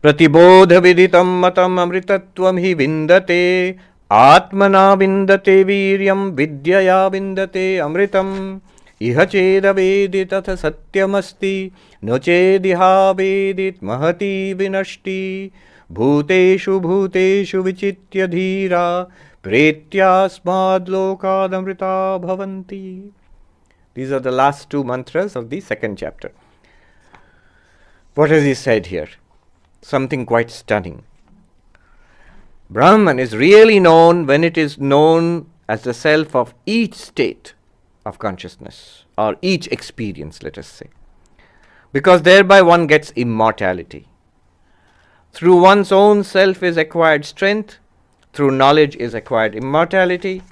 Pratibodha viditam matam amritatvam hi vindate atmana vindate viryam vidyaya vindate amritam iha cheda vedit atha satyamasti no chediha vedit mahati vinashti bhuteshu bhuteshu vichitya dhira pretyasmad lokadamrita bhavanti. These are the last two mantras of the second chapter. What has he said here? Something quite stunning. Brahman is really known when it is known as the self of each state of consciousness or each experience, let us say, because thereby one gets immortality. Through one's own self is acquired strength, through knowledge is acquired immortality.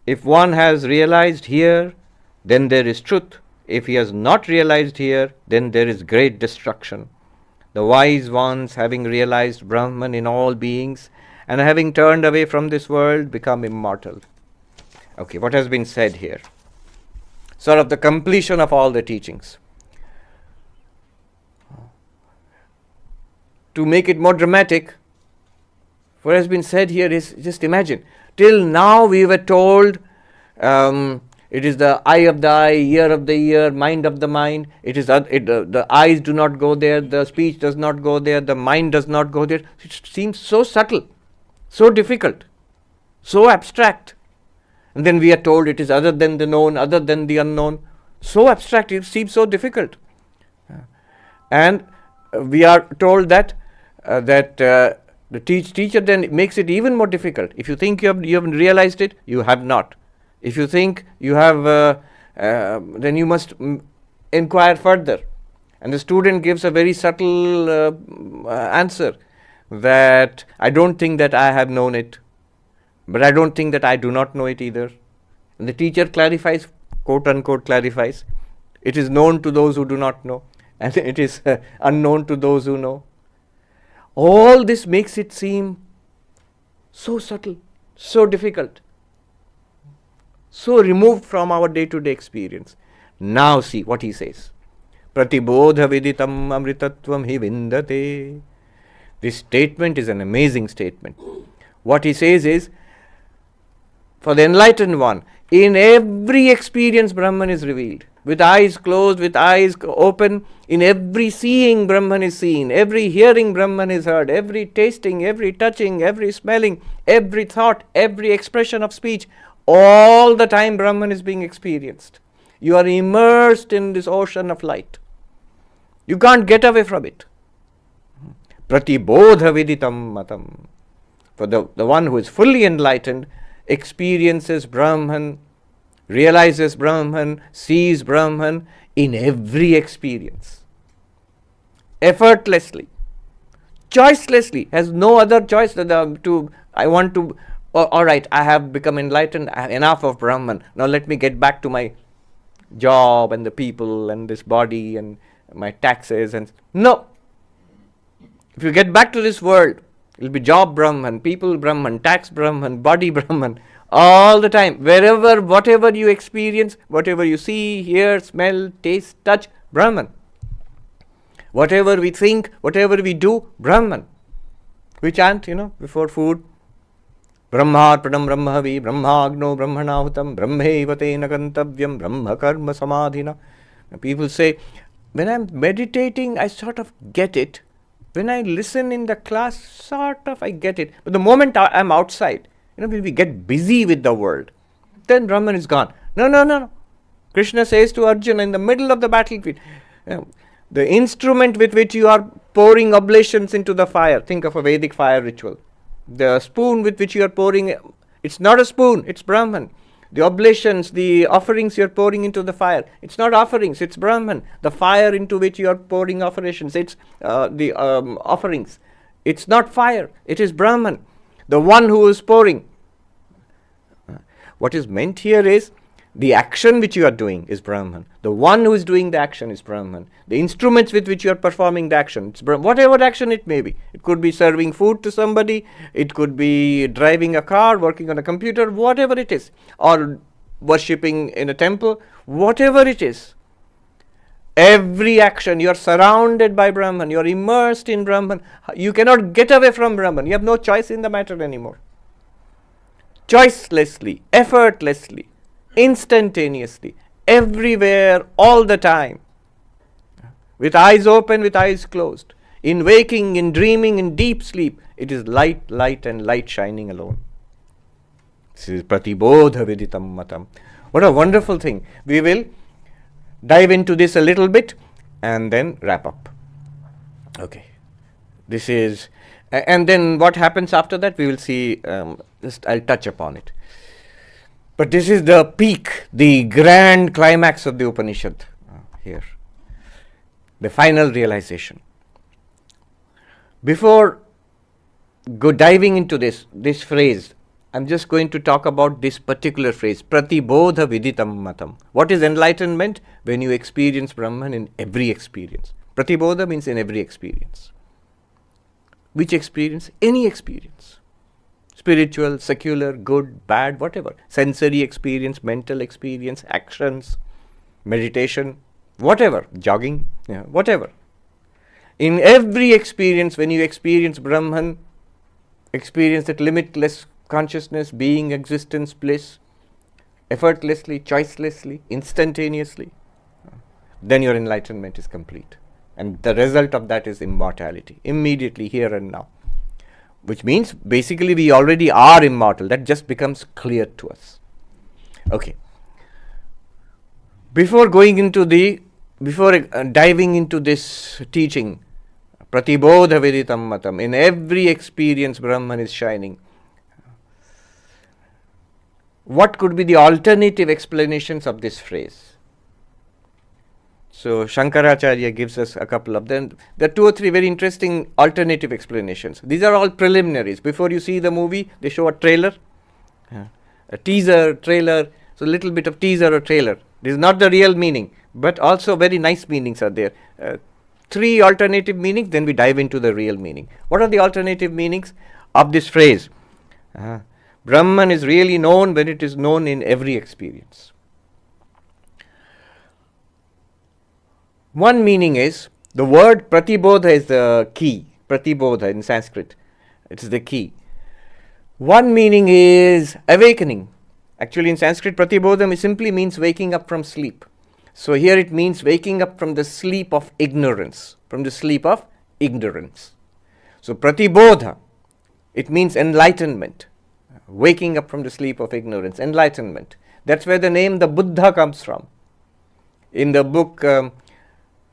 If one has realized here, then there is truth. If he has not realized here, then there is great destruction. The wise ones, having realized Brahman in all beings and having turned away from this world, become immortal. Okay, what has been said here? Sort of the completion of all the teachings. To make it more dramatic, what has been said here is, just imagine, till now we were told it is the eye of the eye, ear of the ear, mind of the mind. The eyes do not go there, the speech does not go there, the mind does not go there. It seems so subtle, so difficult, so abstract. And then we are told it is other than the known, other than the unknown. So abstract, it seems so difficult. And we are told that the teacher then makes it even more difficult. If you think you have realized it, you have not. If you think you have, then you must inquire further. And the student gives a very subtle answer that I don't think that I have known it, but I don't think that I do not know it either. And the teacher clarifies, quote unquote clarifies, it is known to those who do not know, and it is unknown to those who know. All this makes it seem so subtle, so difficult, so removed from our day-to-day experience. Now see what he says. Pratibodha viditam amritatvam hi vindate. This statement is an amazing statement. What he says is, for the enlightened one, in every experience Brahman is revealed. With eyes closed, with eyes open, in every seeing Brahman is seen, every hearing Brahman is heard, every tasting, every touching, every smelling, every thought, every expression of speech, all the time Brahman is being experienced. You are immersed in this ocean of light. You can't get away from it. Pratibodha viditam matam. For the one who is fully enlightened, experiences Brahman, realizes Brahman, sees Brahman in every experience. Effortlessly, choicelessly, has no other choice alright, I have become enlightened, I have enough of Brahman. Now let me get back to my job and the people and this body and my taxes. And no. If you get back to this world, it will be job Brahman, people Brahman, tax Brahman, body Brahman, all the time. Wherever, whatever you experience, whatever you see, hear, smell, taste, touch, Brahman. Whatever we think, whatever we do, Brahman. We chant, before food. Brahmarpanam Brahmavi, Brahmagno Brahmanahutam, Brahmevate Nagantavyam, Brahma Karma Samadhina. People say, when I'm meditating, I sort of get it. When I listen in the class, sort of I get it. But the moment I'm outside, we get busy with the world, then Brahman is gone. No. Krishna says to Arjuna in the middle of the battlefield, the instrument with which you are pouring oblations into the fire, think of a Vedic fire ritual. The spoon with which you are pouring, it's not a spoon, it's Brahman. The oblations, the offerings you are pouring into the fire, it's not offerings, it's Brahman. The fire into which you are pouring offerings, it's the offerings. It's not fire, it is Brahman. The one who is pouring. What is meant here is the action which you are doing is Brahman. The one who is doing the action is Brahman. The instruments with which you are performing the action, it's whatever action it may be. It could be serving food to somebody, it could be driving a car, working on a computer, whatever it is, or worshipping in a temple, whatever it is. Every action, you are surrounded by Brahman, you are immersed in Brahman. You cannot get away from Brahman. You have no choice in the matter anymore. Choicelessly, effortlessly, instantaneously, everywhere, all the time. With eyes open, with eyes closed. In waking, in dreaming, in deep sleep, it is light, light and light shining alone. This is pratibodha viditam matam. What a wonderful thing. We will dive into this a little bit and then wrap up. Okay. This is, and then what happens after that we will see, just I'll touch upon it. But this is the peak, the grand climax of the Upanishad here. The final realization. Before diving into this phrase, I'm just going to talk about this particular phrase, pratibodha viditam matam. What is enlightenment? When you experience Brahman in every experience. Pratibodha means in every experience. Which experience? Any experience. Spiritual, secular, good, bad, whatever. Sensory experience, mental experience, actions, meditation, whatever. Jogging, whatever. In every experience, when you experience Brahman, experience that limitless consciousness, being, existence, bliss, effortlessly, choicelessly, instantaneously, then your enlightenment is complete. And the result of that is immortality, immediately, here and now. Which means, basically, we already are immortal. That just becomes clear to us. Okay. Before diving into this teaching, pratibodha viditam matam, in every experience Brahman is shining. What could be the alternative explanations of this phrase? So Shankaracharya gives us a couple of them. There are 2 or 3 very interesting alternative explanations. These are all preliminaries. Before you see the movie, they show a trailer, a teaser, trailer, so a little bit of teaser or trailer. This is not the real meaning, but also very nice meanings are there. 3 alternative meanings, then we dive into the real meaning. What are the alternative meanings of this phrase? Brahman is really known when it is known in every experience. One meaning is, the word pratibodha is the key. Pratibodha in Sanskrit, it is the key. One meaning is awakening. Actually in Sanskrit, pratibodha simply means waking up from sleep. So here it means waking up from the sleep of ignorance. From the sleep of ignorance. So pratibodha, it means enlightenment. Waking up from the sleep of ignorance, enlightenment. That's where the name the Buddha comes from. In the book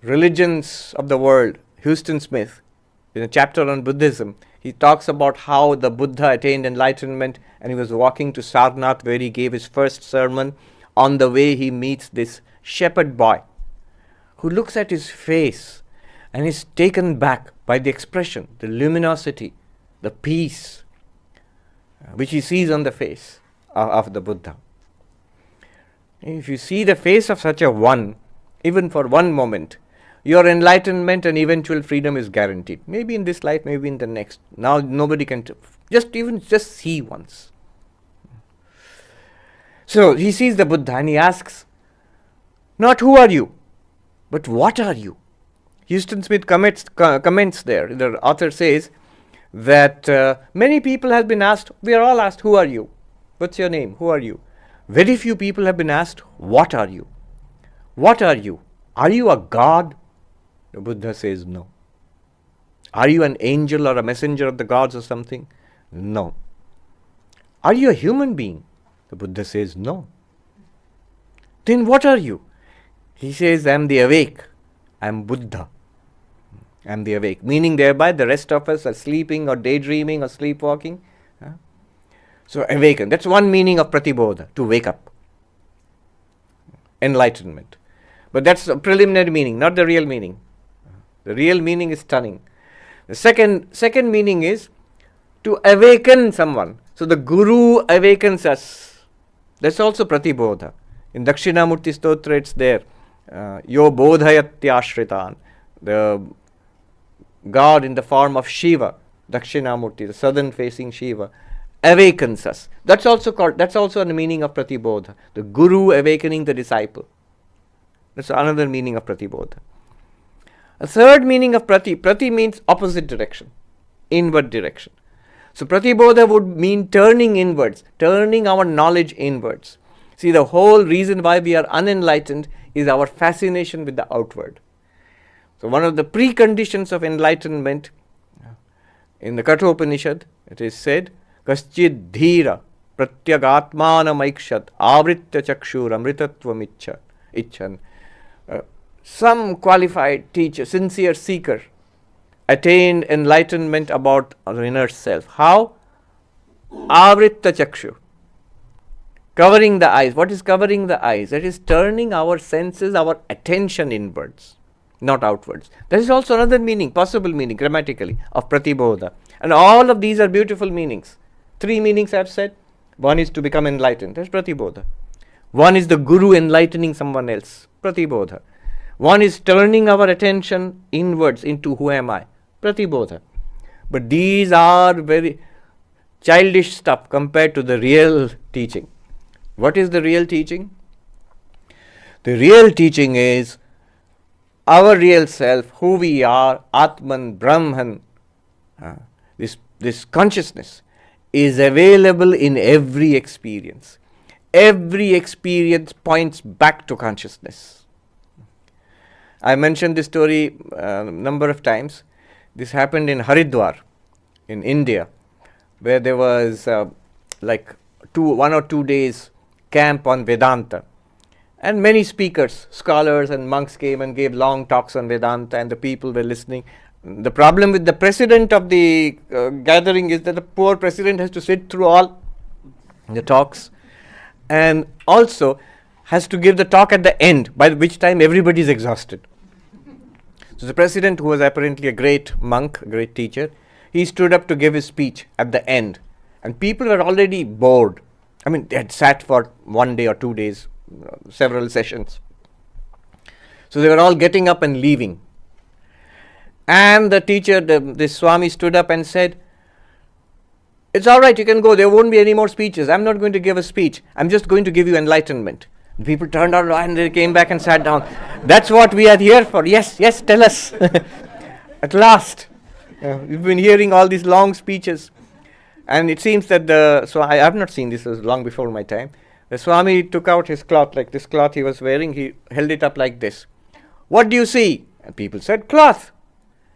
Religions of the World, Houston Smith, in a chapter on Buddhism, he talks about how the Buddha attained enlightenment and he was walking to Sarnath where he gave his first sermon. On the way he meets this shepherd boy who looks at his face and is taken back by the expression, the luminosity, the peace which he sees on the face of the Buddha. If you see the face of such a one, even for one moment, your enlightenment and eventual freedom is guaranteed. Maybe in this life, maybe in the next. Now nobody can just see once. So he sees the Buddha and he asks, not who are you, but what are you? Houston Smith comments there. The author says that many people have been asked, we are all asked, who are you? What's your name? Who are you? Very few people have been asked, what are you? What are you? Are you a god? The Buddha says no. Are you an angel or a messenger of the gods or something? No. Are you a human being? The Buddha says no. Then what are you? He says, I am the awake. I am Buddha. I am the awake. Meaning thereby the rest of us are sleeping or daydreaming or sleepwalking. So awaken. That's one meaning of pratibodha, to wake up. Enlightenment. But that's a preliminary meaning, not the real meaning. The real meaning is stunning. The second meaning is to awaken someone. So the Guru awakens us. That's also pratibodha. In Dakshinamurti Stotra it's there. Yo bodhayatyashritan. The God in the form of Shiva, Dakshinamurti, the southern facing Shiva, awakens us. That's also a meaning of pratibodha. The Guru awakening the disciple. That's another meaning of pratibodha. A third meaning of prati means opposite direction, inward direction. So pratibodha would mean turning inwards, turning our knowledge inwards. See, the whole reason why we are unenlightened is our fascination with the outward. So one of the preconditions of enlightenment, in the Katha Upanishad, it is said, Kaschid dhira pratyagatmana maikshat avritya chakshur amritatvam icchan. Some qualified teacher, sincere seeker, attained enlightenment about our inner self. How? Avritya chakshu. Covering the eyes. What is covering the eyes? That is turning our senses, our attention inwards, not outwards. That is also another meaning, possible meaning, grammatically, of pratibodha. And all of these are beautiful meanings. 3 meanings I have said. One is to become enlightened. That's pratibodha. One is the guru enlightening someone else. Pratibodha. One is turning our attention inwards into who am I? Pratibodha. But these are very childish stuff compared to the real teaching. What is the real teaching? The real teaching is our real self, who we are, Atman, Brahman. This consciousness is available in every experience. Every experience points back to consciousness. I mentioned this story a number of times. This happened in Haridwar, in India, where there was 1 or 2 days camp on Vedanta. And many speakers, scholars and monks came and gave long talks on Vedanta, and the people were listening. The problem with the president of the gathering is that the poor president has to sit through all the talks and also has to give the talk at the end, by which time everybody is exhausted. So the president, who was apparently a great monk, a great teacher, he stood up to give his speech at the end. And people were already bored. I mean, they had sat for 1 day or 2 days, several sessions. So they were all getting up and leaving. And the teacher, this Swami, stood up and said, "It's all right, you can go. There won't be any more speeches. I'm not going to give a speech. I'm just going to give you enlightenment." And people turned around and they came back and sat down. "That's what we are here for. Yes, tell us." At last. We've been hearing all these long speeches. And it seems that so I have not seen this, was long before my time. The Swami took out his cloth, like this cloth he was wearing. He held it up like this. "What do you see?" And people said, "Cloth."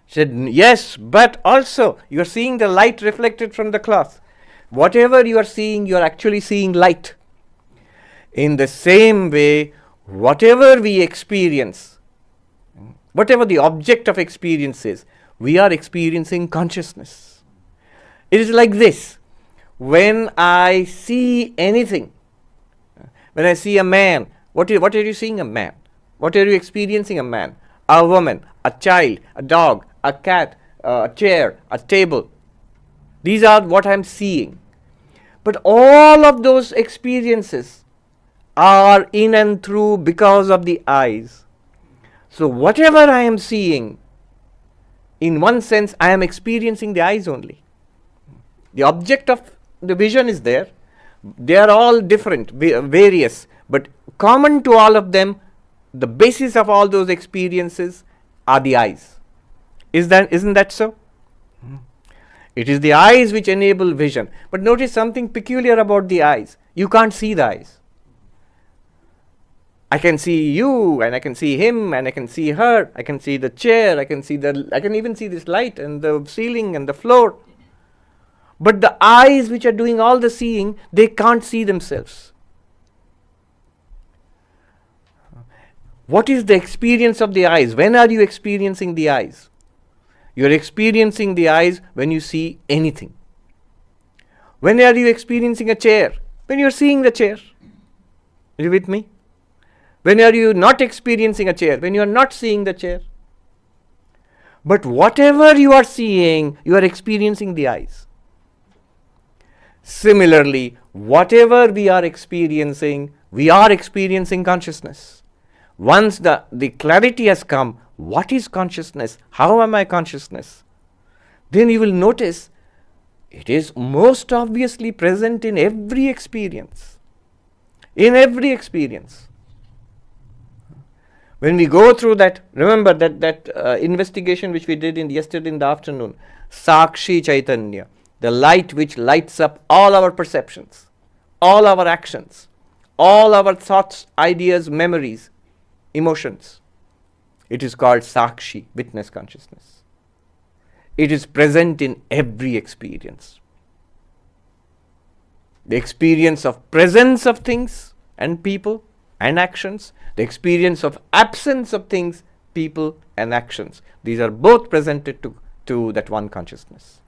He said, "Yes, but also you are seeing the light reflected from the cloth. Whatever you are seeing, you are actually seeing light. In the same way, whatever we experience, whatever the object of experience is, we are experiencing consciousness. It is like this. When I see anything, when I see a man, what are you seeing? A man. What are you experiencing? A man, a woman, a child, a dog, a cat, a chair, a table. These are what I am seeing. But all of those experiences are in and through because of the eyes. So whatever I am seeing, in one sense, I am experiencing the eyes only. The object of the vision is there. They are all different, various, but common to all of them, the basis of all those experiences are the eyes. Isn't that so? It is the eyes which enable vision. But notice something peculiar about the eyes. You can't see the eyes. I can see you, and I can see him, and I can see her, I can see the chair, I can even see this light and the ceiling and the floor. But the eyes which are doing all the seeing, they can't see themselves. What is the experience of the eyes? When are you experiencing the eyes? You are experiencing the eyes when you see anything. When are you experiencing a chair? When you are seeing the chair. Are you with me? When are you not experiencing a chair? When you are not seeing the chair. But whatever you are seeing, you are experiencing the eyes. Similarly, whatever we are experiencing consciousness. Once the clarity has come, what is consciousness? How am I consciousness? Then you will notice it is most obviously present in every experience. In every experience. When we go through that, remember that investigation which we did yesterday in the afternoon, Sakshi Chaitanya, the light which lights up all our perceptions, all our actions, all our thoughts, ideas, memories, emotions. It is called Sakshi, witness consciousness. It is present in every experience. The experience of presence of things and people and actions, the experience of absence of things, people and actions. These are both presented to that one consciousness.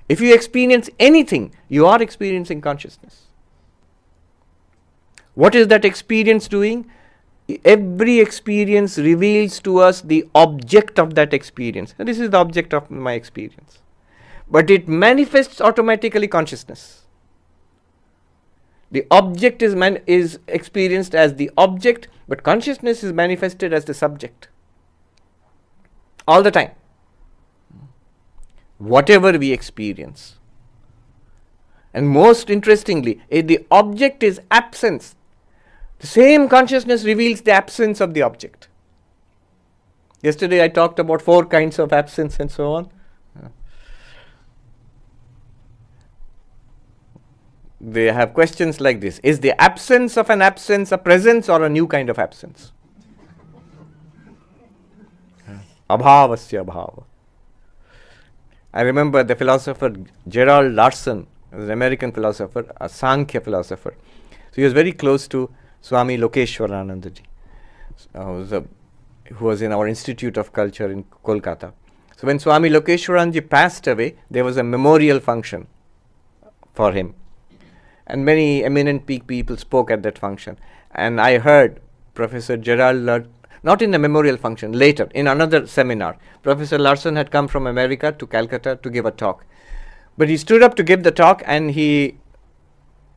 If you experience anything, you are experiencing consciousness. What is that experience doing? Every experience reveals to us the object of that experience. And this is the object of my experience. But it manifests automatically consciousness. The object is experienced as the object, but consciousness is manifested as the subject. All the time. Whatever we experience. And most interestingly, if the object is absence, the same consciousness reveals the absence of the object. Yesterday I talked about 4 kinds of absence and so on. They have questions like this. Is the absence of an absence a presence or a new kind of absence? Abhavasya abhava. I remember the philosopher Gerald Larson, an American philosopher, a Sankhya philosopher. So he was very close to Swami Lokeshwarananda ji, who was in our Institute of Culture in Kolkata. So when Swami Lokeshwarananda ji passed away, there was a memorial function for him. And many eminent people spoke at that function. And I heard Professor Gerald, not in the memorial function, later, in another seminar. Professor Larson had come from America to Calcutta to give a talk. But he stood up to give the talk and he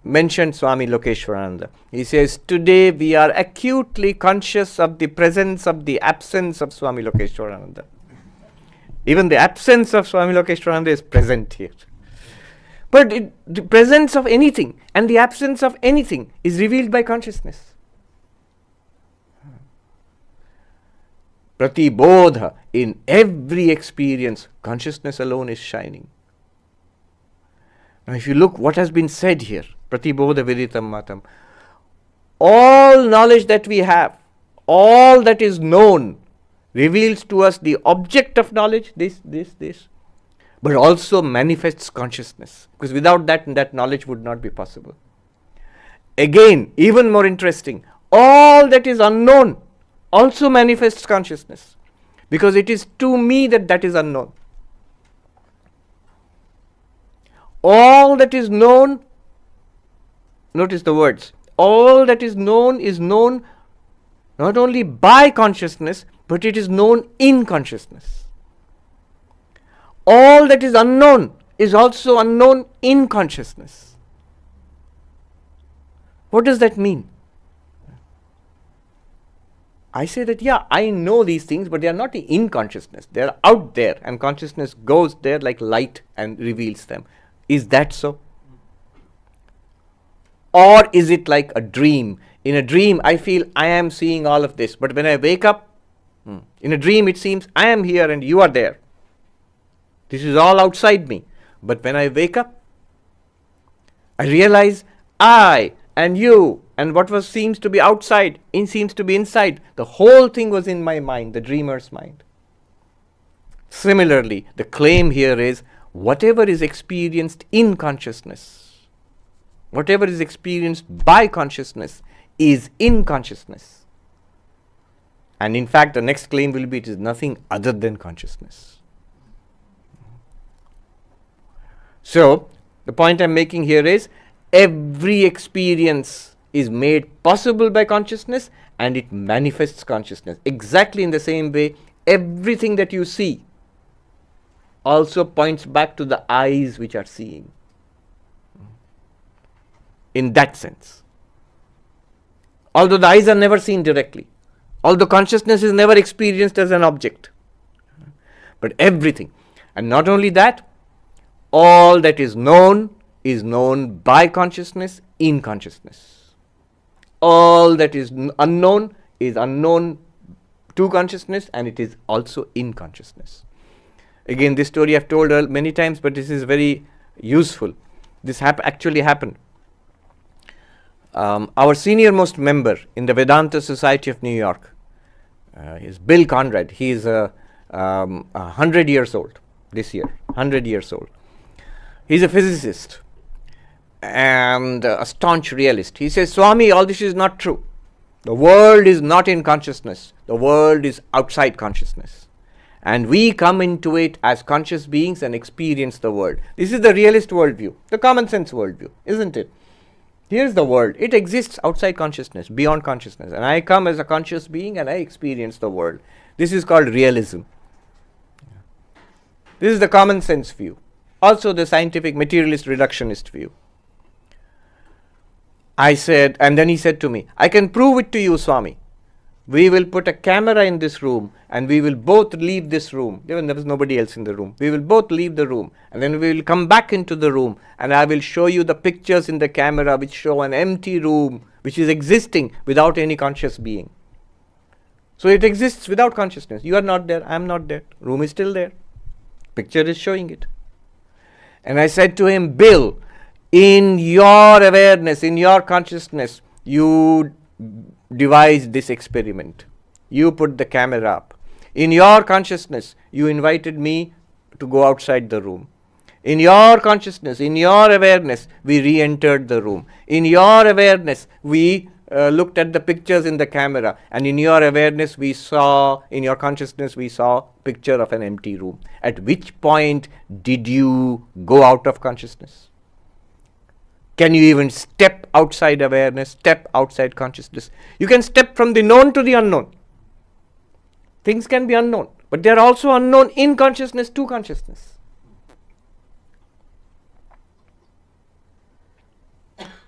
mentioned Swami Lokeshwarananda. He says, today we are acutely conscious of the presence of the absence of Swami Lokeshwarananda. Even the absence of Swami Lokeshwarananda is present here. But the presence of anything and the absence of anything is revealed by consciousness. Pratibodha, in every experience, consciousness alone is shining. Now if you look what has been said here, Pratibodha Viditam Matam, all knowledge that we have, all that is known, reveals to us the object of knowledge, this, but also manifests consciousness. Because without that knowledge would not be possible. Again, even more interesting, all that is unknown also manifests consciousness. Because it is to me that is unknown. All that is known, notice the words, all that is known not only by consciousness, but it is known in consciousness. All that is unknown is also unknown in consciousness. What does that mean? I say that, I know these things, but they are not in consciousness. They are out there, and consciousness goes there like light and reveals them. Is that so? Or is it like a dream? In a dream, I feel I am seeing all of this, but when I wake up, in a dream it seems I am here and you are there. This is all outside me. But when I wake up, I realize I and you and what seems to be outside seems to be inside. The whole thing was in my mind, the dreamer's mind. Similarly, the claim here is whatever is experienced in consciousness, whatever is experienced by consciousness is in consciousness. And in fact, the next claim will be it is nothing other than consciousness. So, the point I am making here is every experience is made possible by consciousness and it manifests consciousness. Exactly in the same way, everything that you see also points back to the eyes which are seeing. In that sense. Although the eyes are never seen directly. Although consciousness is never experienced as an object. But everything. And not only that, all that is known by consciousness in consciousness. All that is unknown is unknown to consciousness, and it is also in consciousness. Again, this story I've told many times, but this is very useful. This actually happened. Our senior-most member in the Vedanta Society of New York is Bill Conrad. He is 100 years old this year, 100 years old. He's a physicist and a staunch realist. He says, Swami, all this is not true. The world is not in consciousness. The world is outside consciousness. And we come into it as conscious beings and experience the world. This is the realist worldview, the common sense worldview, isn't it? Here's the world. It exists outside consciousness, beyond consciousness. And I come as a conscious being and I experience the world. This is called realism. This is the common sense view. Also the scientific materialist reductionist view. I said, and then he said to me, I can prove it to you, Swami. We will put a camera in this room and we will both leave this room. There was nobody else in the room. We will both leave the room and then we will come back into the room and I will show you the pictures in the camera which show an empty room which is existing without any conscious being. So it exists without consciousness. You are not there, I am not there. Room is still there. Picture is showing it. And I said to him, Bill, in your awareness, in your consciousness, you devised this experiment. You put the camera up. In your consciousness, you invited me to go outside the room. In your consciousness, in your awareness, we re-entered the room. In your awareness, we looked at the pictures in the camera. And in your awareness, in your consciousness, we saw picture of an empty room. At which point did you go out of consciousness? Can you even step outside awareness, step outside consciousness? You can step from the known to the unknown. Things can be unknown, but they are also unknown in consciousness to consciousness.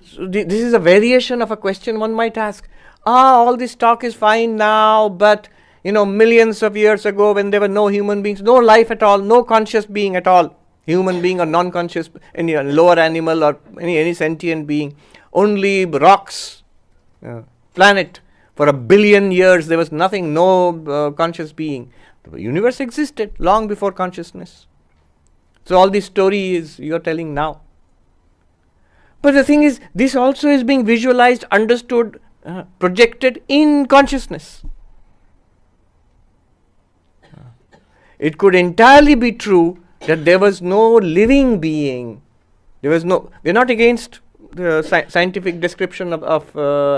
So this is a variation of a question one might ask. All this talk is fine now, but millions of years ago when there were no human beings, no life at all, no conscious being at all, human being or non-conscious, any lower animal or any sentient being, only rocks, planet. For 1 billion years there was nothing, no conscious being. The universe existed long before consciousness. So all this story is you are telling now. But the thing is, this also is being visualized, understood, projected in consciousness. It could entirely be true that there was no living being. We're not against the scientific description of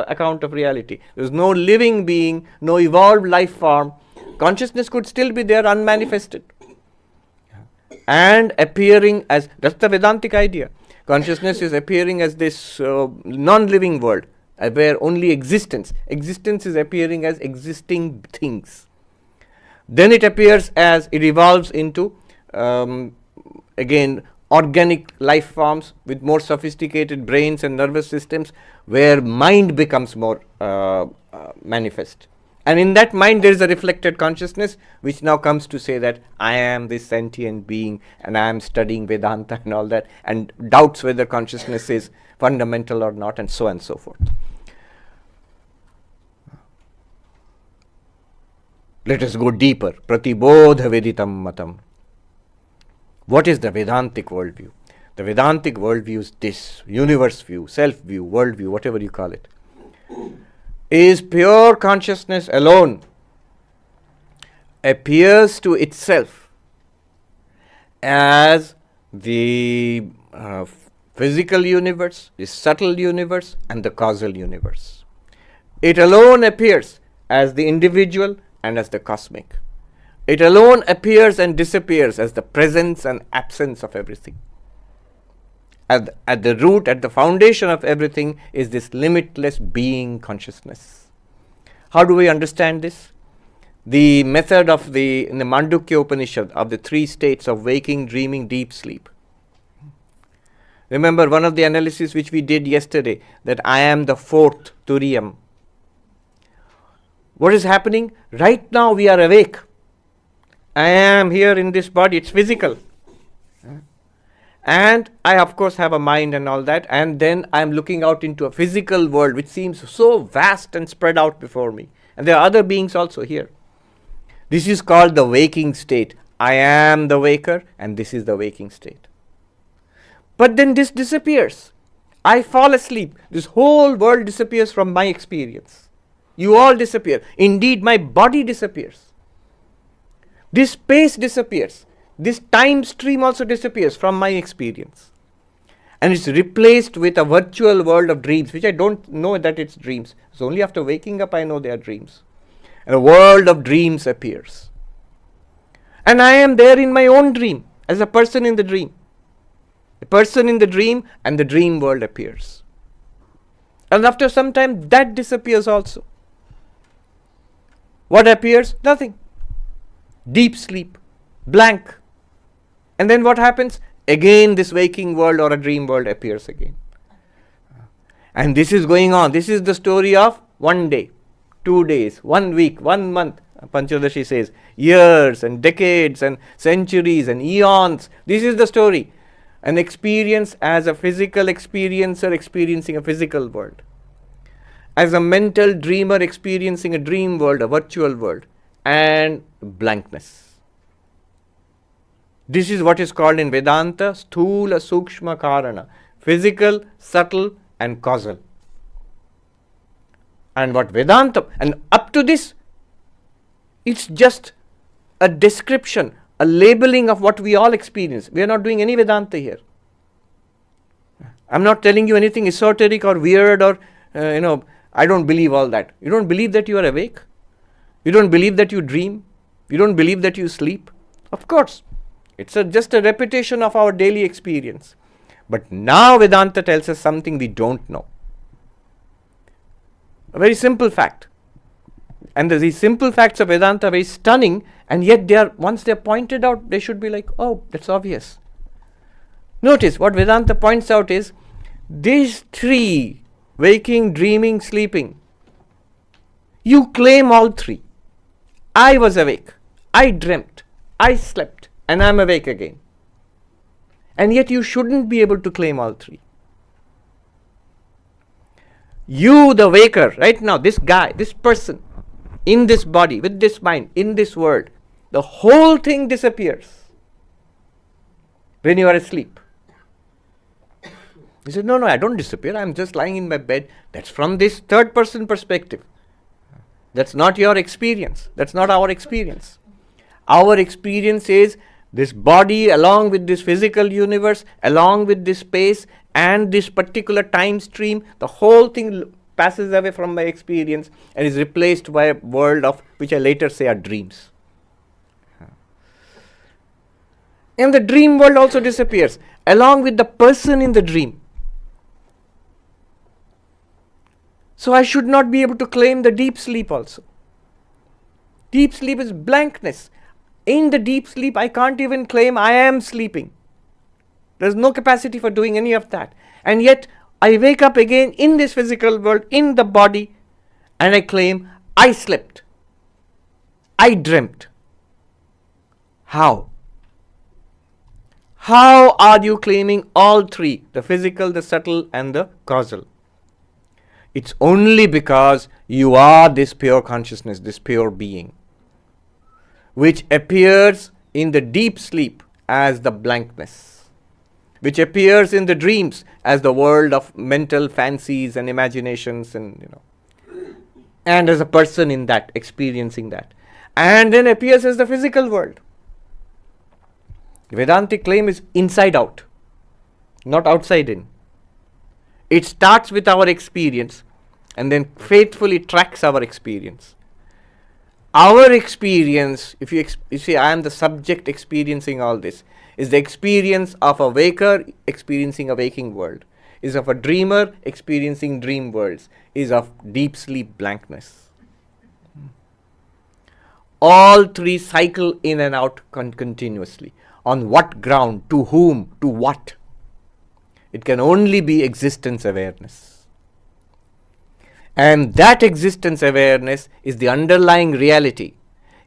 account of reality. There was no living being, no evolved life form. Consciousness could still be there unmanifested and appearing as, that's the Vedantic idea. Consciousness is appearing as this non-living world where only existence is appearing as existing things. Then it appears as, it evolves into again organic life forms with more sophisticated brains and nervous systems where mind becomes more manifest. And in that mind there is a reflected consciousness which now comes to say that I am this sentient being and I am studying Vedanta and all that, and doubts whether consciousness is fundamental or not, and so on and so forth. Let us go deeper. Pratibodha Veditam Matam. What is the Vedantic worldview? The Vedantic worldview is this: universe view, self view, world view, whatever you call it, is pure consciousness alone appears to itself as the physical universe, the subtle universe, and the causal universe. It alone appears as the individual and as the cosmic. It alone appears and disappears as the presence and absence of everything. At the root, at the foundation of everything is this limitless being consciousness. How do we understand this? The method of in the Mandukya Upanishad of the 3 states of waking, dreaming, deep sleep. Remember one of the analyses which we did yesterday, that I am the 4th Turiyam. What is happening? Right now we are awake. I am here in this body, it's physical. And I of course have a mind and all that, and then I am looking out into a physical world which seems so vast and spread out before me. And there are other beings also here. This is called the waking state. I am the waker, and this is the waking state. But then this disappears. I fall asleep. This whole world disappears from my experience. You all disappear. Indeed, my body disappears. This space disappears. This time stream also disappears from my experience. And it's replaced with a virtual world of dreams, which I don't know that it's dreams. It's only after waking up I know they are dreams. And a world of dreams appears. And I am there in my own dream, as a person in the dream. A person in the dream, and the dream world appears. And after some time, that disappears also. What appears? Nothing. Deep sleep. Blank. And then what happens? Again this waking world or a dream world appears again. And this is going on. This is the story of 1 day, 2 days, 1 week, 1 month. Panchadashi says, years and decades and centuries and eons. This is the story. An experience as a physical experiencer experiencing a physical world. As a mental dreamer experiencing a dream world, a virtual world. And blankness. This is what is called in Vedanta, Sthula Sukshma Karana. Physical, subtle and causal. And what Vedanta, and up to this, it's just a description, a labeling of what we all experience. We are not doing any Vedanta here. I'm not telling you anything esoteric or weird or, I don't believe all that. You don't believe that you are awake? You don't believe that you dream? You don't believe that you sleep? Of course. It's just a repetition of our daily experience. But now Vedanta tells us something we don't know. A very simple fact. And these simple facts of Vedanta are very stunning, and yet once they're pointed out, they should be like, oh, that's obvious. Notice what Vedanta points out is, these three, waking, dreaming, sleeping, you claim all three. I was awake, I dreamt, I slept, and I'm awake again. And yet you shouldn't be able to claim all three. You, the waker, right now, this guy, this person, in this body, with this mind, in this world, the whole thing disappears when you are asleep. He said, no, I don't disappear. I'm just lying in my bed. That's from this third person perspective. That's not your experience. That's not our experience. Our experience is this body along with this physical universe, along with this space and this particular time stream, the whole thing passes away from my experience and is replaced by a world of which I later say are dreams. And the dream world also disappears along with the person in the dream. So I should not be able to claim the deep sleep also. Deep sleep is blankness. In the deep sleep, I can't even claim I am sleeping. There's no capacity for doing any of that. And yet, I wake up again in this physical world, in the body, and I claim I slept. I dreamt. How? How are you claiming all three, the physical, the subtle, and the causal? It's only because you are this pure consciousness, this pure being, which appears in the deep sleep as the blankness, which appears in the dreams as the world of mental fancies and imaginations and as a person in that, experiencing that, and then appears as the physical world. The Vedantic claim is inside out, not outside in. It starts with our experience and then faithfully tracks our experience. Our experience, if you see, I am the subject experiencing all this, is the experience of a waker experiencing a waking world, is of a dreamer experiencing dream worlds, is of deep sleep blankness. All three cycle in and out continuously. On what ground? To whom? To what? It can only be existence awareness. And that existence awareness is the underlying reality,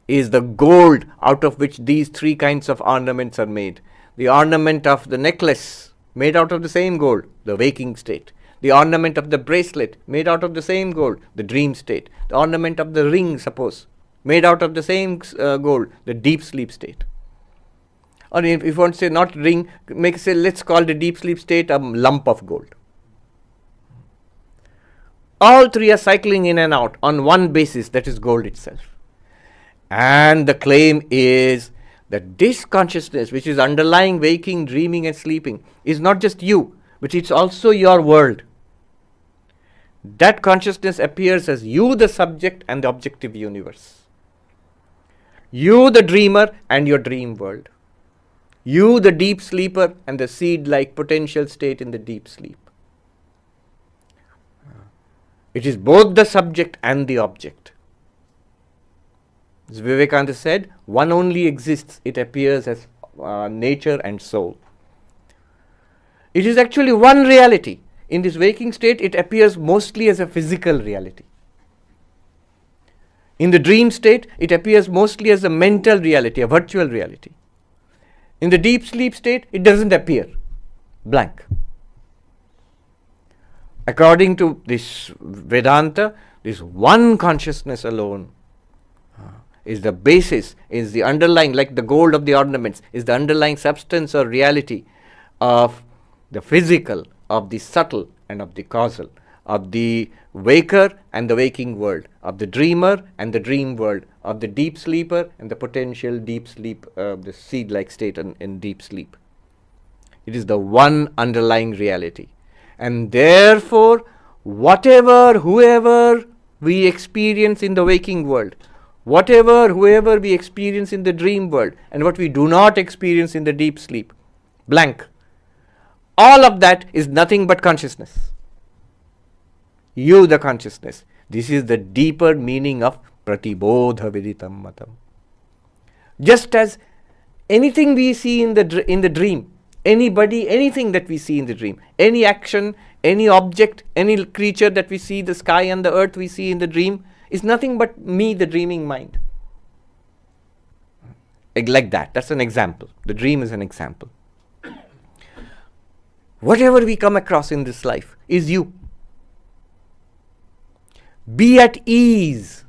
is the gold out of which these three kinds of ornaments are made. The ornament of the necklace, made out of the same gold, the waking state. The ornament of the bracelet, made out of the same gold, the dream state. The ornament of the ring, suppose, made out of the same gold, the deep sleep state. Or if you want to say not ring, let's call the deep sleep state a lump of gold. All three are cycling in and out on one basis, that is gold itself. And the claim is that this consciousness, which is underlying waking, dreaming and sleeping, is not just you, but it's also your world. That consciousness appears as you, the subject, and the objective universe. You, the dreamer, and your dream world. You, the deep sleeper, and the seed-like potential state in the deep sleep. It is both the subject and the object. As Vivekananda said, one only exists, it appears as nature and soul. It is actually one reality. In this waking state, it appears mostly as a physical reality. In the dream state, it appears mostly as a mental reality, a virtual reality. In the deep sleep state, it doesn't appear, blank. According to this Vedanta, this one consciousness alone is the basis, is the underlying, like the gold of the ornaments, is the underlying substance or reality of the physical, of the subtle and of the causal, of the waker and the waking world, of the dreamer and the dream world, of the deep sleeper and the potential deep sleep, the seed-like state in deep sleep. It is the one underlying reality. And therefore, whoever we experience in the waking world, whoever we experience in the dream world, and what we do not experience in the deep sleep, blank. All of that is nothing but consciousness. You, the consciousness. This is the deeper meaning of pratibodha viditam matam. Just as anything we see in the dream, anybody, anything that we see in the dream, any action, any object, any creature that we see, the sky and the earth we see in the dream, is nothing but me, the dreaming mind. Like that. That's an example. The dream is an example. Whatever we come across in this life is you. Be at ease.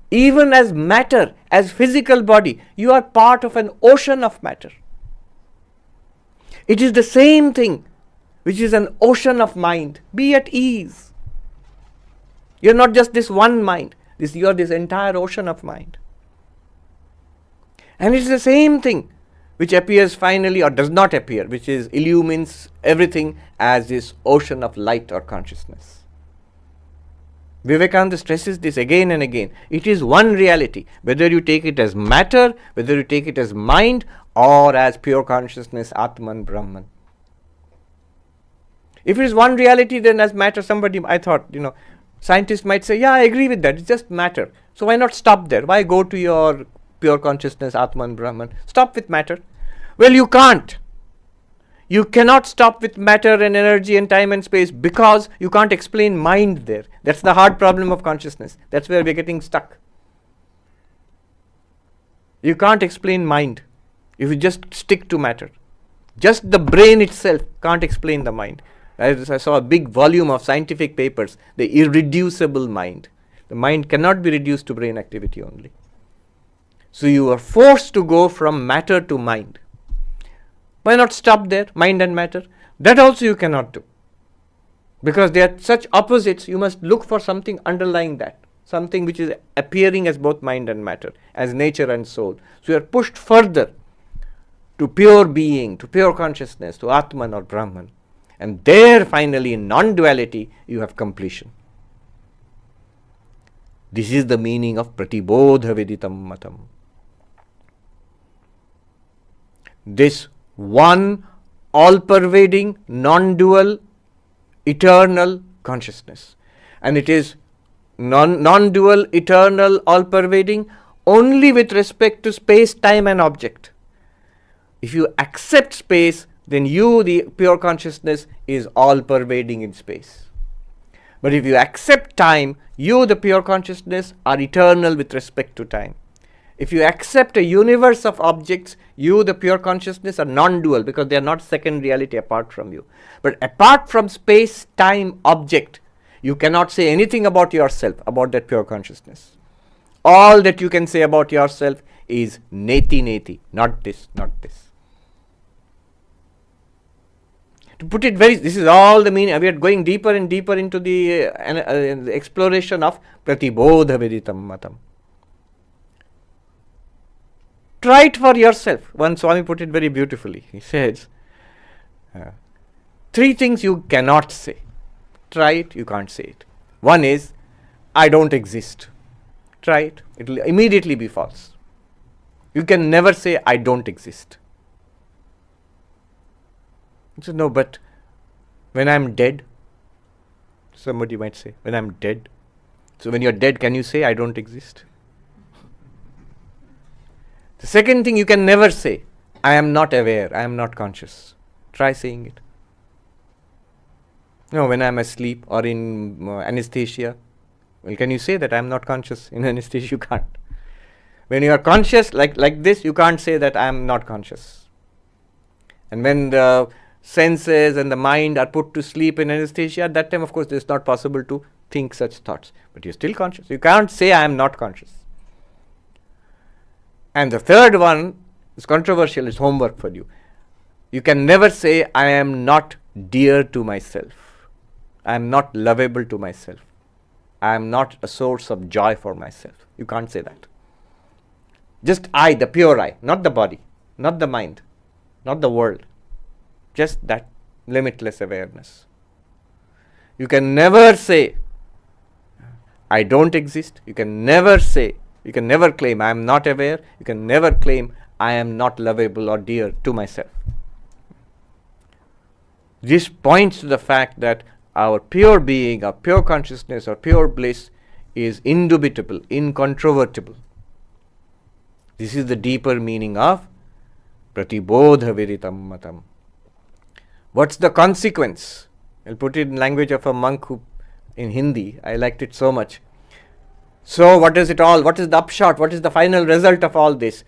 Even as matter, as physical body, you are part of an ocean of matter. It is the same thing, which is an ocean of mind. Be at ease. You are not just this one mind. You are this entire ocean of mind. And it is the same thing which appears finally or does not appear, which illumines everything as this ocean of light or consciousness. Vivekananda stresses this again and again. It is one reality, whether you take it as matter, whether you take it as mind, or as pure consciousness, Atman, Brahman. If it is one reality, then as matter, I thought, scientists might say, yeah, I agree with that, it's just matter. So why not stop there? Why go to your pure consciousness, Atman, Brahman? Stop with matter. Well, you can't. You cannot stop with matter and energy and time and space because you can't explain mind there. That's the hard problem of consciousness. That's where we're getting stuck. You can't explain mind if you just stick to matter. Just the brain itself can't explain the mind. I saw a big volume of scientific papers, the irreducible mind. The mind cannot be reduced to brain activity only. So you are forced to go from matter to mind. Why not stop there, mind and matter? That also you cannot do. Because they are such opposites, you must look for something underlying that. Something which is appearing as both mind and matter, as nature and soul. So you are pushed further to pure being, to pure consciousness, to Atman or Brahman. And there finally in non-duality you have completion. This is the meaning of pratibodha viditam matam. This one all-pervading, non-dual, eternal consciousness. And it is non-dual, eternal, all-pervading only with respect to space, time and object. If you accept space, then you, the pure consciousness, is all-pervading in space. But if you accept time, you, the pure consciousness, are eternal with respect to time. If you accept a universe of objects, you, the pure consciousness, are non-dual because they are not second reality apart from you. But apart from space, time, object, you cannot say anything about yourself, about that pure consciousness. All that you can say about yourself is neti neti, not this, not this. To put it this is all the meaning. We are going deeper and deeper into the exploration of pratibodha viditam matam. Try it for yourself. One Swami put it very beautifully. He says, 3 things you cannot say. Try it, you can't say it. One is, I don't exist. Try it, it will immediately be false. You can never say, I don't exist. He said, no, but when I'm dead, somebody might say, when I'm dead. So when you're dead, can you say, I don't exist? The second thing you can never say, I am not aware, I am not conscious. Try saying it. No, when I'm asleep or in anesthesia, well, can you say that I'm not conscious? In anesthesia, you can't. When you are conscious, like this, you can't say that I'm not conscious. And when the senses and the mind are put to sleep in anesthesia, at that time, of course, it's not possible to think such thoughts. But you're still conscious. You can't say I am not conscious. And the third one is controversial, it's homework for you. You can never say I am not dear to myself. I am not lovable to myself. I am not a source of joy for myself. You can't say that. Just I, the pure I, not the body, not the mind, not the world. Just that limitless awareness. You can never say I don't exist. You can never say, you can never claim I am not aware. You can never claim I am not lovable or dear to myself. This points to the fact that our pure being, our pure consciousness, our pure bliss is indubitable, incontrovertible. This is the deeper meaning of pratibodha viritam matam. What's the consequence? I'll put it in language of a monk who, in Hindi. I liked it so much. So what is it all? What is the upshot? What is the final result of all this?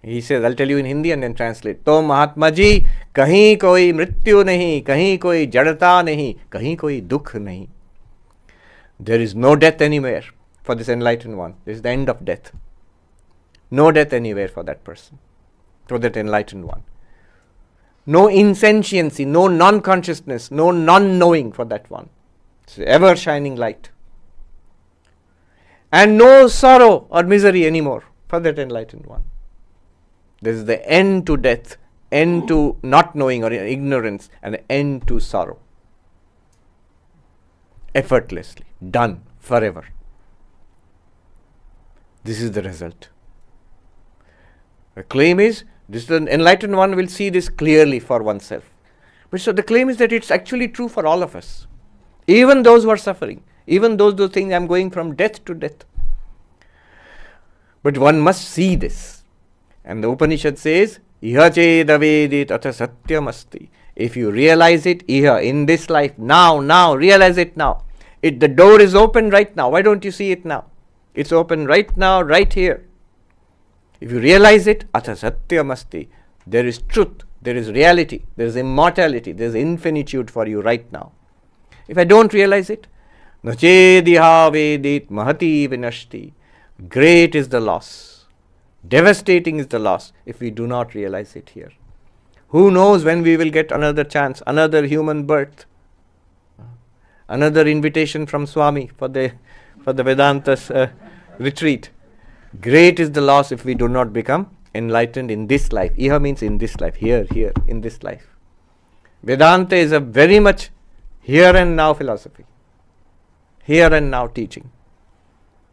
He says, I'll tell you in Hindi and then translate. To Mahatma ji, kahin koi mrityu nahi, kahin koi jadata nahi, kahin koi dukh nahi. There is no death anywhere for this enlightened one. This is the end of death. No death anywhere for that person, for that enlightened one. No insentiency, no non-consciousness, no non-knowing for that one. It's ever shining light. And no sorrow or misery anymore for that enlightened one. This is the end to death, end to not knowing or ignorance, and end to sorrow. Effortlessly, done, forever. This is the result. The claim is, this the enlightened one will see this clearly for oneself. But so the claim is that it's actually true for all of us. Even those who are suffering, even those who think I'm going from death to death. But one must see this. And the Upanishad says, Iha chedavedit atha satyam asti. If you realize it, iha, in this life, now, realize it now. The door is open right now. Why don't you see it now? It's open right now, right here. If you realize it, atha satyam asti. There is truth, there is reality, there is immortality, there is infinitude for you right now. If I don't realize it, nachediha vedit mahati vinashti. Great is the loss. Devastating is the loss if we do not realize it here. Who knows when we will get another chance, another human birth, another invitation from Swami for the Vedanta retreat. Great is the loss if we do not become enlightened in this life. Iha means in this life, here, in this life. Vedanta is a very much here and now philosophy, here and now teaching.